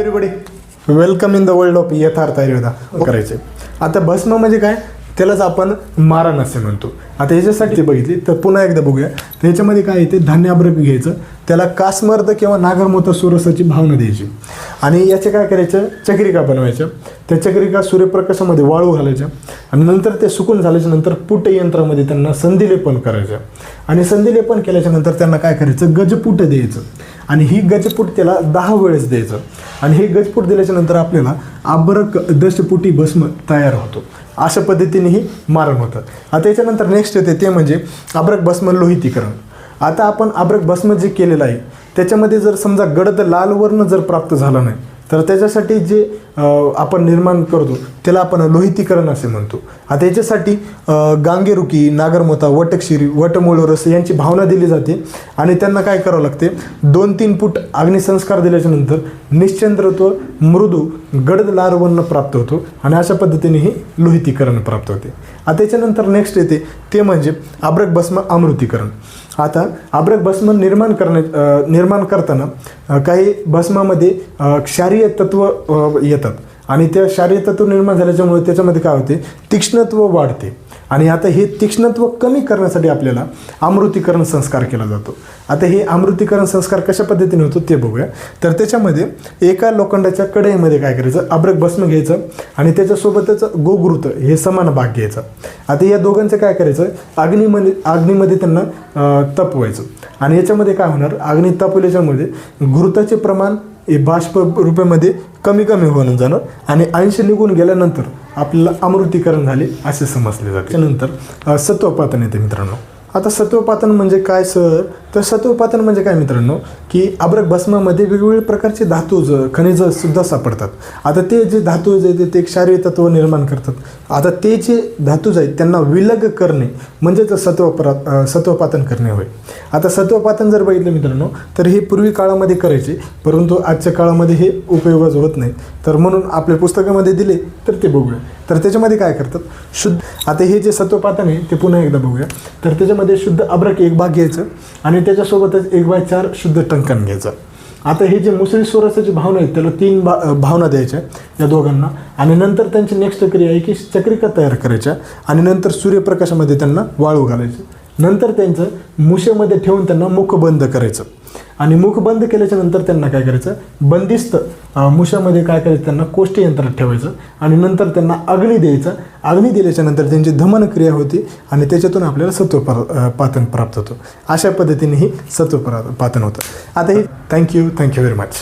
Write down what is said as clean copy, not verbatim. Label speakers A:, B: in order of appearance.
A: Everybody, welcome in the world of यथार्थ आयुर्वेदा करायचे. आता भस्म म्हणजे काय, त्यालाच आपण मारण असे म्हणतो. आता याच्यासाठी ते बघितली तर पुन्हा एकदा बघूया. तर याच्यामध्ये काय येते, धान्य अद्रक घ्यायचं, त्याला कासमर्द किंवा नागरमोथा सुरसाची भावना द्यायची आणि याचे काय करायचं, चक्रिका बनवायच्या. त्या चक्रिका सूर्यप्रकाशामध्ये वाळू घालायच्या आणि नंतर ते सुकून झाल्याच्या नंतर पुट यंत्रामध्ये त्यांना संधिलेपन करायचं आणि संधिलेपन केल्याच्या नंतर त्यांना काय करायचं, गजपुट द्यायचं आणि ही गजपुट त्याला 10 वेळेस द्यायचं आणि हे गजपुट दिल्याच्या नंतर आपल्याला अब्रक दशपुटी भस्म तयार होतो. अशा पद्धतीने ही मारण होतं. आता याच्यानंतर नेक्स्ट येते ते म्हणजे अब्रक भस्म लोहितीकरण. आता आपण अब्रक भस्म जे केलेलं आहे त्याच्यामध्ये जर समजा गडद लाल वर्ण जर प्राप्त झाला नाही तर त्याच्यासाठी जे आपण निर्माण करतो त्याला आपण लोहितीकरण असे म्हणतो. आता याच्यासाठी गांगेरुकी, नागरमोथा, वटक्षिरी, वटमूळ रस यांची भावना दिली जाते आणि त्यांना काय करावं लागते, 2-3 फूट अग्निसंस्कार दिल्याच्या नंतर निश्चंद्रत्व मृदू गडद लाल वर्ण प्राप्त होतो आणि अशा पद्धतीने ही लोहितीकरण प्राप्त होते. आता त्याच्यानंतर नेक्स्ट येते ते म्हणजे अब्रक भस्म अमृतीकरण. आता अब्रक भस्म निर्माण करताना काही भस्मामध्ये क्षारीय तत्व येतात आणि त्या क्षारीय तत्व निर्माण झाल्याच्यामुळे त्याच्यामध्ये काय होते, तीक्ष्णत्व वाढते आणि आता हे तीक्ष्णत्व कमी करण्यासाठी आपल्याला अमृतीकरण संस्कार केला जातो. आता हे अमृतीकरण संस्कार कशा पद्धतीने होतो ते बघूया. तर त्याच्यामध्ये एका लोखंडाच्या कढईमध्ये काय करायचं, अब्रक भस्म घ्यायचं आणि त्याच्यासोबतच गोघृत हे समान भाग घ्यायचा. आता या दोघांचं काय करायचं, अग्नीमध्ये त्यांना तपवायचं आणि याच्यामध्ये काय होणार, अग्नी तपवल्याच्यामध्ये घृताचे प्रमाण हे बाष्प रूपामध्ये कमी होऊन जाणार आणि 80 निघून गेल्यानंतर आपल्याला अमृतीकरण झाले असे समजले जाते. त्यानंतर सत्वपातन येते मित्रांनो. आता सत्वपातन म्हणजे काय सर, तर सत्वपातन म्हणजे काय मित्रांनो, की अब्रक भस्मामध्ये वेगवेगळे प्रकारचे धातू खनिज सुद्धा सापडतात. आता ते जे धातू जे ते क्षारीय तत्व निर्माण करतात. आता ते जे धातूज आहेत त्यांना विलग करणे म्हणजेच सत्वपातन करणे होय. आता सत्वपातन जर बघितलं मित्रांनो तर हे पूर्वी काळामध्ये करायचे, परंतु आजच्या काळामध्ये हे उपयोगाच होत नाही. तर म्हणून आपल्या पुस्तकामध्ये दिले तर ते बघूया. तर त्याच्यामध्ये काय करतात, शुद्ध, आता हे जे सत्वपातन आहे ते पुन्हा एकदा बघूया. तर त्याच्यामध्ये शुद्ध अब्रक 1 भाग घ्यायचं आणि त्याच्यासोबतच 1/4 शुद्ध टंकन घ्यायचं. आता हे जे मुसळी सोरसाची भावना आहे त्याला 3 भावना द्यायच्या या दोघांना आणि नंतर त्यांची नेक्स्ट क्रिया आहे की चक्रिका तयार करायच्या आणि नंतर सूर्यप्रकाशामध्ये त्यांना वाळू घालायचं. नंतर त्यांचं मुशेमध्ये ठेवून त्यांना मुख बंद करायचं आणि मुख बंद केल्याच्या नंतर त्यांना काय करायचं, बंदिस्त मुशामध्ये काय करायचं, त्यांना कोष्टी यंत्रात ठेवायचं आणि नंतर त्यांना अग्नी द्यायचा. अग्नी दिल्याच्या नंतर त्यांची धमन क्रिया होती आणि त्याच्यातून आपल्याला सत्वपातन प्राप्त होतं. अशा पद्धतीने ही सत्वपातन होतं. आता हे थँक्यू व्हेरी मच.